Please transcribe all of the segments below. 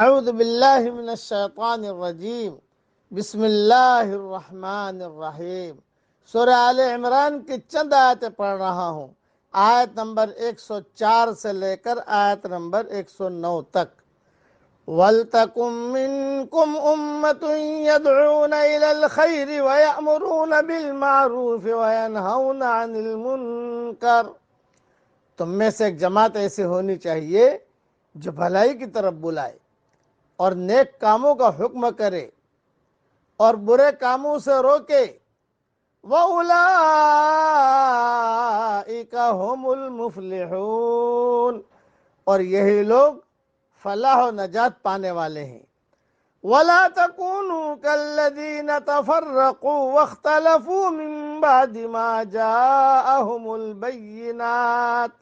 اعوذ باللہ من الشیطان الرجیم بسم اللہ الرحمن الرحیم۔ سورہ آل عمران کی چند آیتیں پڑھ رہا ہوں، آیت نمبر 104 سے لے کر آیت نمبر 109 تک۔ وَلْتَكُن مِّنكُمْ أُمَّةٌ يَدْعُونَ إِلَى الْخَيْرِ وَيَأْمُرُونَ بِالْمَعْرُوفِ وَيَنْهَوْنَ عَنِ الْمُنكَرِ۔ تم میں سے ایک جماعت ایسی ہونی چاہیے جو بھلائی کی طرف بلائے اور نیک کاموں کا حکم کرے اور برے کاموں سے روکے۔ وَأُولَئِكَ هُمُ الْمُفْلِحُونَ، اور یہی لوگ فلاح و نجات پانے والے ہیں۔ وَلَا تَكُونُوا كَالَّذِينَ تَفَرَّقُوا وَاخْتَلَفُوا مِن بَعْدِ مَا جَاءَهُمُ الْبَيِّنَاتُ،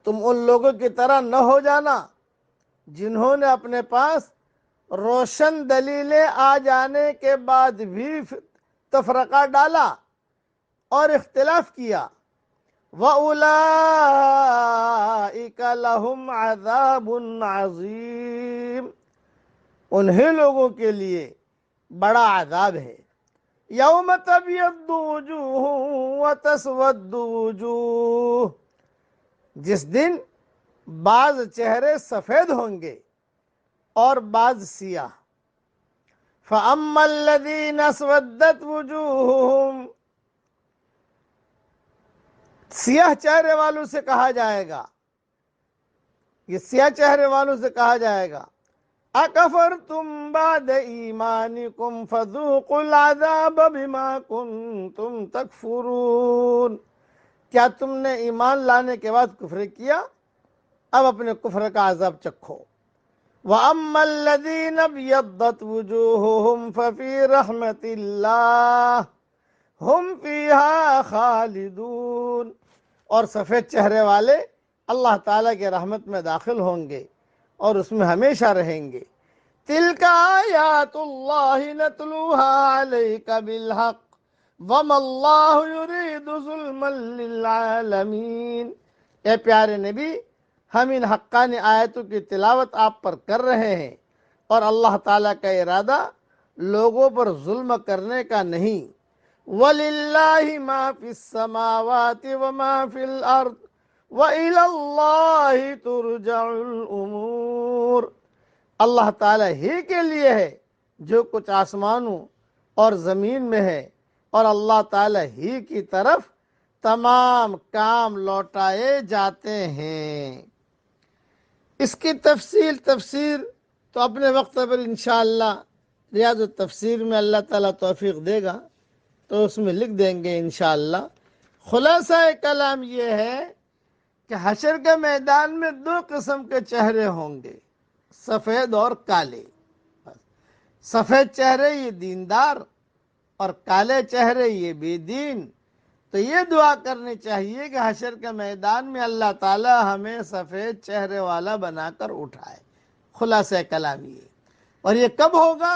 تم ان لوگوں کی طرح نہ ہو جانا جنہوں نے اپنے پاس روشن دلیلیں آ جانے کے بعد بھی تفرقہ ڈالا اور اختلاف کیا۔ وَأُولَئِكَ لَهُمْ عَذَابٌ عَظِيمٌ، انہی لوگوں کے لیے بڑا عذاب ہے۔ یوم تبیض وجوہ وتسود وجوہ، جس دن بعض چہرے سفید ہوں گے اور بعض سیاہ۔ فَأَمَّا الَّذِينَ اسْوَدَّتْ وُجُوهُهُمْ، سیاہ چہرے والوں سے کہا جائے گا، یہ سیاہ چہرے والوں سے کہا جائے گا، اَكَفَرْتُمْ بَعْدَ إِيمَانِكُمْ فَذُوقُوا الْعَذَابَ بِمَا كُنْتُمْ تَكْفُرُونَ، کیا تم نے ایمان لانے کے بعد کفر کیا؟ اب اپنے کفر کا عذاب چکھو۔ وَأَمَّا الَّذِينَ ابْيَضَّتْ وُجُوهُهُمْ فَفِي رَحْمَةِ اللَّهِ هُمْ فِيهَا خَالِدُونَ، اور سفید چہرے والے اللہ تعالیٰ کے رحمت میں داخل ہوں گے اور اس میں ہمیشہ رہیں گے۔ تِلْكَ آیَاتُ اللَّهِ نَتْلُوهَا عَلَيْكَ بِالْحَقِّ وَمَا اللَّهُ يُرِيدُ ظُلْمًا لِلْعَالَمِينَ، اے پیارے نبی، ہم ان حقانی آیتوں کی تلاوت آپ پر کر رہے ہیں اور اللہ تعالیٰ کا ارادہ لوگوں پر ظلم کرنے کا نہیں۔ وَلِلَّهِ مَا فِي السَّمَاوَاتِ وَمَا فِي الْأَرْضِ وَإِلَى اللَّهِ تُرْجَعُ الْأُمُورُ، اللہ تعالیٰ ہی کے لیے ہے جو کچھ آسمانوں اور زمین میں ہے، اور اللہ تعالیٰ ہی کی طرف تمام کام لوٹائے جاتے ہیں۔ اس کی تفصیل تو اپنے وقت پر انشاءاللہ ریاض التفسیر میں اللہ تعالیٰ توفیق دے گا تو اس میں لکھ دیں گے انشاءاللہ۔ خلاصہ کلام یہ ہے کہ حشر کے میدان میں دو قسم کے چہرے ہوں گے، سفید اور کالے۔ سفید چہرے یہ دیندار اور کالے چہرے یہ بے دین۔ تو یہ دعا کرنی چاہیے کہ حشر کے میدان میں اللہ تعالیٰ ہمیں سفید چہرے والا بنا کر اٹھائے۔ خلاصہ کلام یہ، اور یہ کب ہوگا؟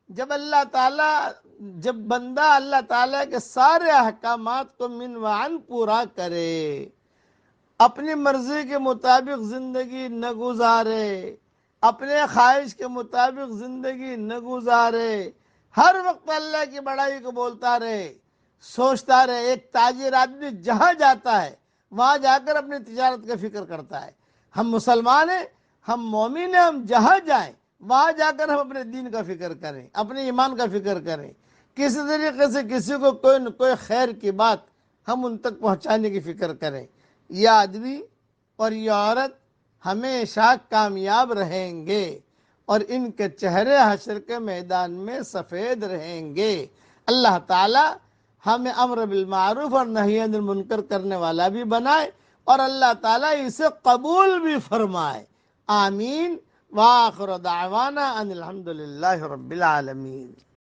جب بندہ اللہ تعالیٰ کے سارے احکامات کو من وعن پورا کرے، اپنی مرضی کے مطابق زندگی نہ گزارے، اپنے خواہش کے مطابق زندگی نہ گزارے، ہر وقت اللہ کی بڑائی کو بولتا رہے، سوچتا رہے۔ ایک تاجر آدمی جہاں جاتا ہے وہاں جا کر اپنی تجارت کا فکر کرتا ہے۔ ہم مسلمان ہیں، ہم مومن ہیں، ہم جہاں جائیں وہاں جا کر ہم اپنے دین کا فکر کریں، اپنے ایمان کا فکر کریں، کسی طریقے سے کسی کو کوئی نہ کوئی خیر کی بات ہم ان تک پہنچانے کی فکر کریں۔ یہ آدمی اور یہ عورت ہمیشہ کامیاب رہیں گے اور ان کے چہرے حشر کے میدان میں سفید رہیں گے۔ اللہ تعالی ہمیں امر بالمعروف اور نہی عن المنکر کرنے والا بھی بنائے اور اللہ تعالیٰ اسے قبول بھی فرمائے۔ آمین۔ وآخر دعوانا ان الحمدللہ رب العالمین۔